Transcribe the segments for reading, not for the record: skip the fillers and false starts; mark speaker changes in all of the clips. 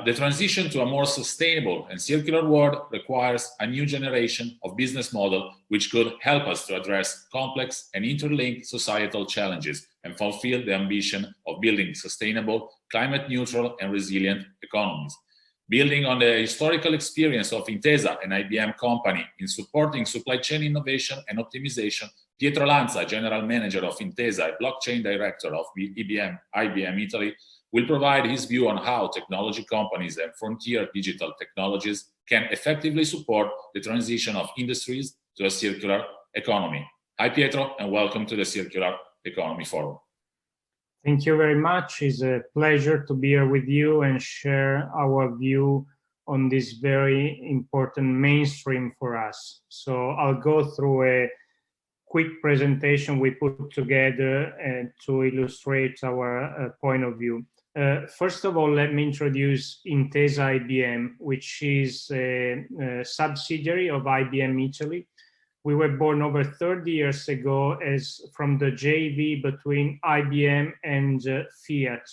Speaker 1: The transition to a more sustainable and circular world requires a new generation of business model which could help us to address complex and interlinked societal challenges and fulfill the ambition of building sustainable, climate-neutral, and resilient economies. Building on the historical experience of Intesa, an IBM company, in supporting supply chain innovation and optimization, Pietro Lanza, General Manager of Intesa, Blockchain Director of IBM Italy, will provide his view on how technology companies and frontier digital technologies can effectively support the transition of industries to a circular economy. Hi, Pietro, and welcome to the Circular Economy Forum.
Speaker 2: Thank you very much. It's a pleasure to be here with you and share our view on this very important mainstream for us. So I'll go through a quick presentation we put together to illustrate our point of view. First of all, let me introduce Intesa IBM, which is a subsidiary of IBM Italy. We were born over 30 years ago as from the JV between IBM and Fiat.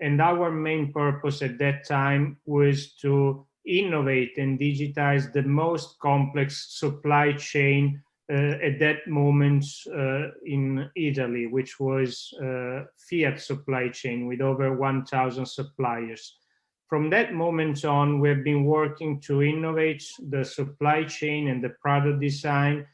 Speaker 2: And our main purpose at that time was to innovate and digitize the most complex supply chain at that moment in Italy, which was Fiat supply chain with over 1,000 suppliers. From that moment on, we've been working to innovate the supply chain and the product design.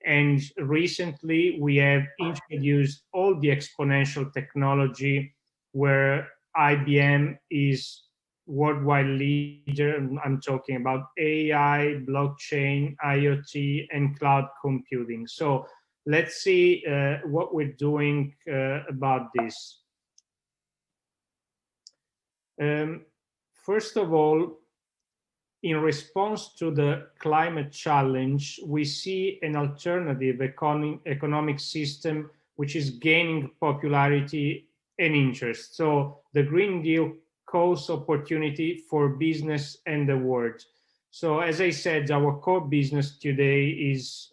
Speaker 2: And recently, we have introduced all the exponential technology where IBM is worldwide leader. I'm talking about AI, blockchain, IoT, and cloud computing. So let's see what we're doing about this. First of all, in response to the climate challenge, we see an alternative economic system which is gaining popularity and interest. So the Green Deal calls opportunity for business and the world. So as I said, our core business today is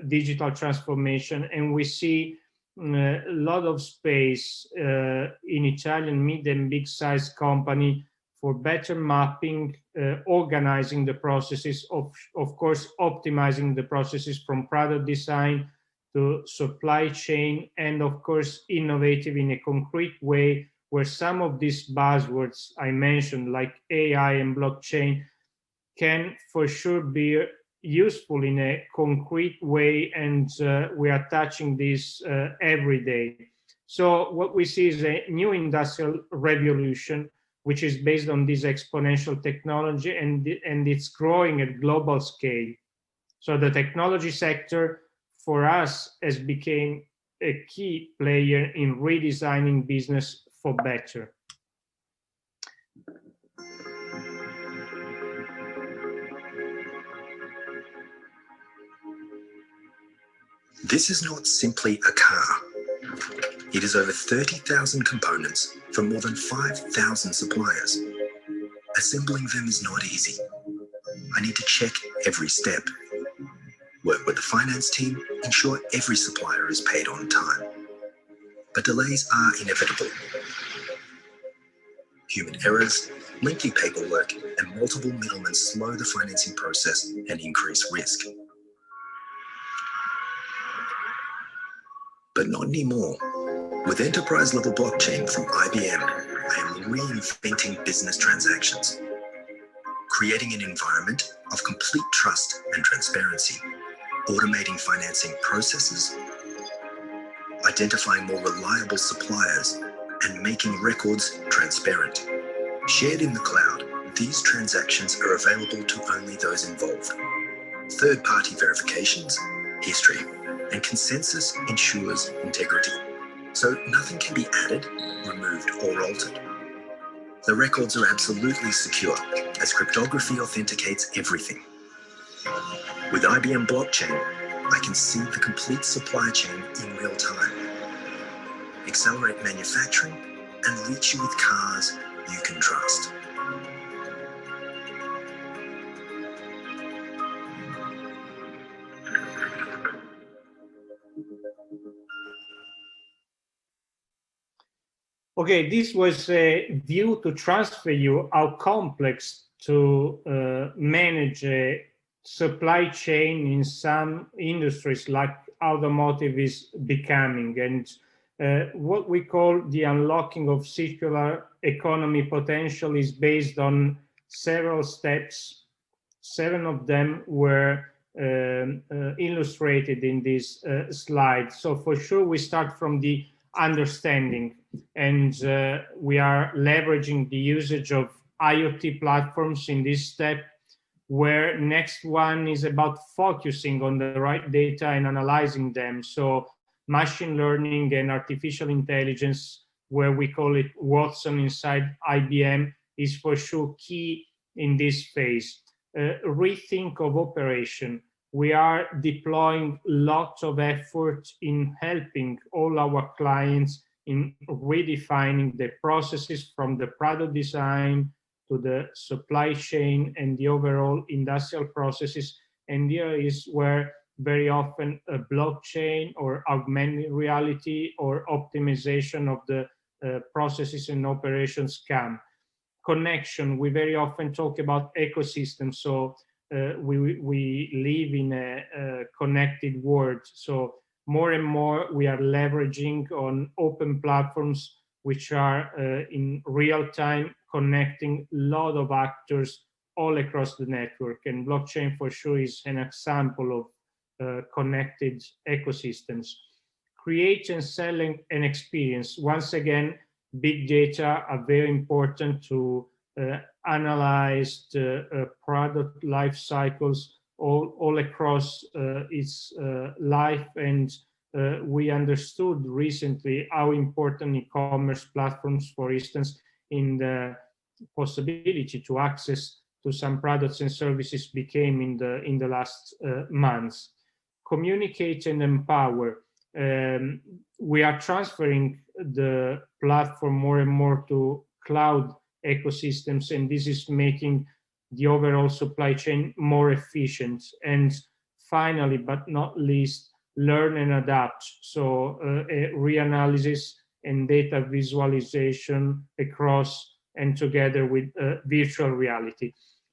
Speaker 2: digital transformation, and we see a lot of space in Italian mid and big size company for better mapping, organizing the processes, of course, optimizing the processes from product design to supply chain, and of course, innovative in a concrete way where some of these buzzwords I mentioned, like AI and blockchain, can for sure be useful in a concrete way, and we are touching this every day. So what we see is a new industrial revolution, which is based on this exponential technology, and it's growing at global scale. So the technology sector for us has become a key player in redesigning business for better.
Speaker 3: This is not simply a car. It is over 30,000 components from more than 5,000 suppliers. Assembling them is not easy. I need to check every step, work with the finance team, ensure every supplier is paid on time. But delays are inevitable. Human errors, lengthy paperwork, and multiple middlemen slow the financing process and increase risk. But not anymore. With enterprise-level blockchain from IBM, I am reinventing business transactions, creating an environment of complete trust and transparency, automating financing processes, identifying more reliable suppliers, and making records transparent. Shared in the cloud, these transactions are available to only those involved. Third-party verifications, history, and consensus ensures integrity. So nothing can be added, removed, or altered. The records are absolutely secure, as cryptography authenticates everything. With IBM Blockchain, I can see the complete supply chain in real time, accelerate manufacturing, and reach you with cars you can trust.
Speaker 2: Okay, this was a view to transfer you how complex to manage a supply chain in some industries like automotive is becoming, and what we call the unlocking of circular economy potential is based on several steps. 7 of them were illustrated in this slide. So for sure, we start from the understanding, and we are leveraging the usage of IoT platforms in this step, where next one is about focusing on the right data and analyzing them. So machine learning and artificial intelligence, where we call it Watson inside IBM, is for sure key in this phase. Rethink of operation. We are deploying lots of effort in helping all our clients in redefining the processes from the product design to the supply chain and the overall industrial processes. And here is where very often a blockchain or augmented reality or optimization of the processes and operations come. Connection, we very often talk about ecosystems. So we live in a connected world. So more and more we are leveraging on open platforms which are in real time connecting a lot of actors all across the network. And blockchain for sure is an example of connected ecosystems. Create and sell an experience. Once again, big data are very important to analyze the product life cycles all across its life. And we understood recently how important e-commerce platforms, for instance, in the possibility to access to some products and services became in the last months. Communicate and empower. We are transferring the platform more and more to cloud ecosystems, and this is making the overall supply chain more efficient. And finally, but not least, learn and adapt. So a reanalysis and data visualization across and together with virtual reality.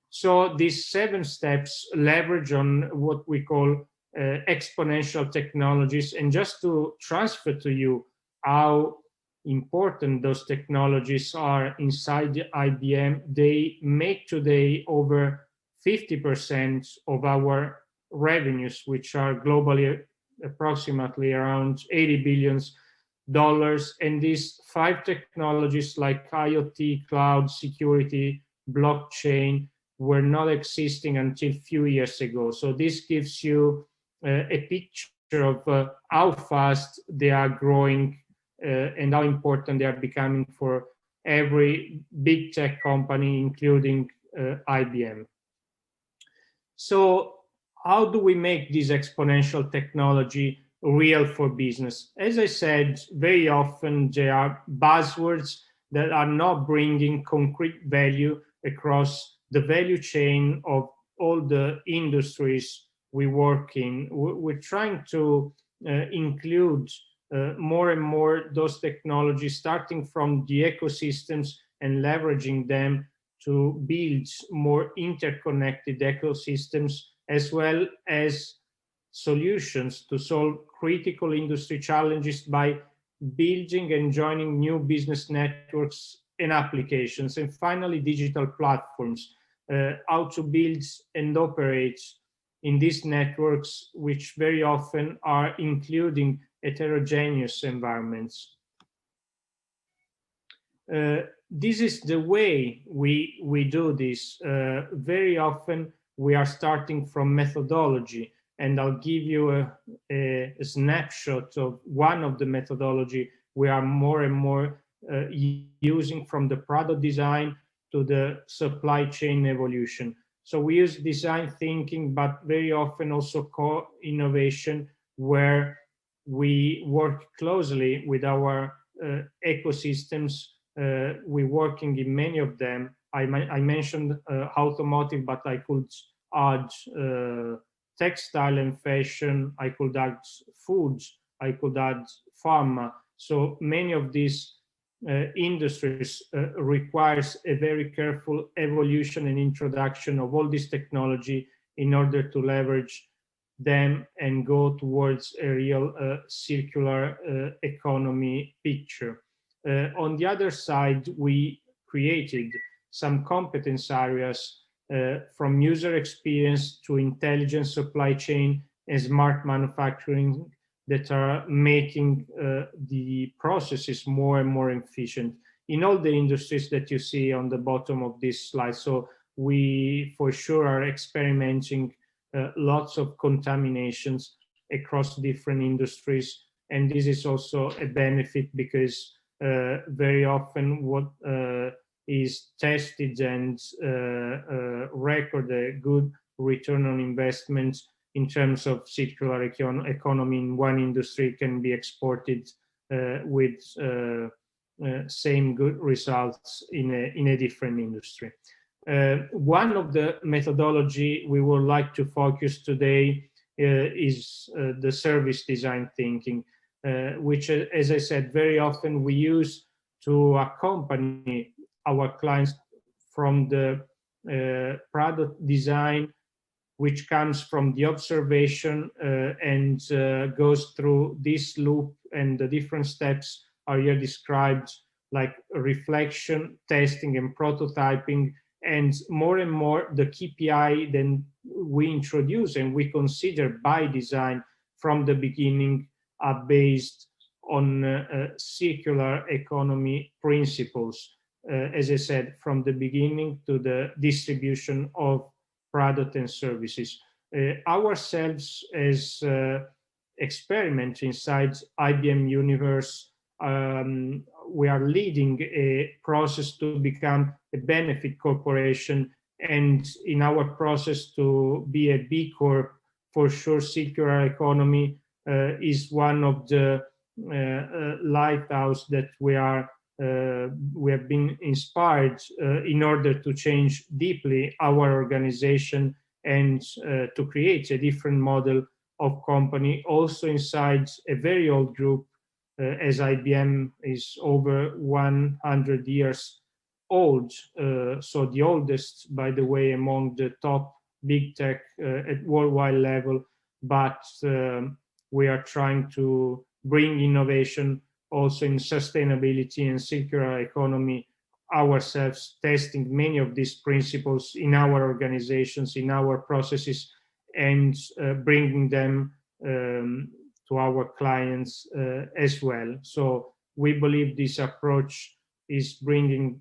Speaker 2: So these 7 steps leverage on what we call exponential technologies. And just to transfer to you how important those technologies are inside IBM, they make today over 50% of our revenues, which are globally approximately around $80 billion. And these 5 technologies like IoT, cloud, security, blockchain were not existing until a few years ago. So this gives you a picture of how fast they are growing and how important they are becoming for every big tech company, including IBM. So how do we make this exponential technology real for business? As I said, very often there are buzzwords that are not bringing concrete value across the value chain of all the industries we work in. We're trying to include more and more those technologies, starting from the ecosystems and leveraging them to build more interconnected ecosystems, as well as solutions to solve critical industry challenges by building and joining new business networks and applications. And finally, digital platforms, how to build and operate in these networks, which very often are including heterogeneous environments. This is the way we do this. Very often we are starting from methodology, and I'll give you a snapshot of one of the methodology we are more and more using, from the product design to the supply chain evolution. So we use design thinking, but very often also co-innovation, where we work closely with our ecosystems. We're working in many of them. I mentioned automotive, but I could add textile and fashion. I could add food. I could add pharma. So many of these industries requires a very careful evolution and introduction of all this technology in order to leverage them and go towards a real circular economy picture. On the other side, we created some competence areas from user experience to intelligent supply chain and smart manufacturing that are making the processes more and more efficient in all the industries that you see on the bottom of this slide. So we for sure are experimenting lots of contaminations across different industries. And this is also a benefit because very often what is tested and record a good return on investment in terms of circular economy in one industry can be exported with same good results in a different industry. One of the methodology we would like to focus today is the service design thinking, which, as I said, very often we use to accompany our clients from the product design, which comes from the observation and goes through this loop, and the different steps are here described, like reflection, testing, and prototyping. And more the KPI then we introduce and we consider by design from the beginning are based on circular economy principles, as I said, from the beginning to the distribution of product and services. Ourselves as experiment inside IBM universe, we are leading a process to become a benefit corporation, and in our process to be a B Corp, for sure circular economy is one of the lighthouse that we have been inspired in order to change deeply our organization and to create a different model of company, also inside a very old group, as IBM is over 100 years old, so the oldest, by the way, among the top big tech at worldwide level, but we are trying to bring innovation also in sustainability and circular economy ourselves, testing many of these principles in our organizations, in our processes, and bringing them to our clients as well. So we believe this approach is bringing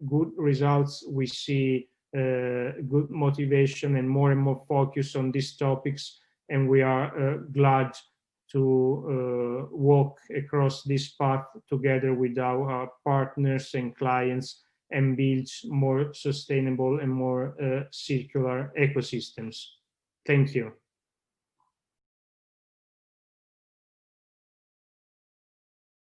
Speaker 2: good results. We see good motivation and more focus on these topics, and we are glad to walk across this path together with our partners and clients and build more sustainable and more circular ecosystems. Thank you.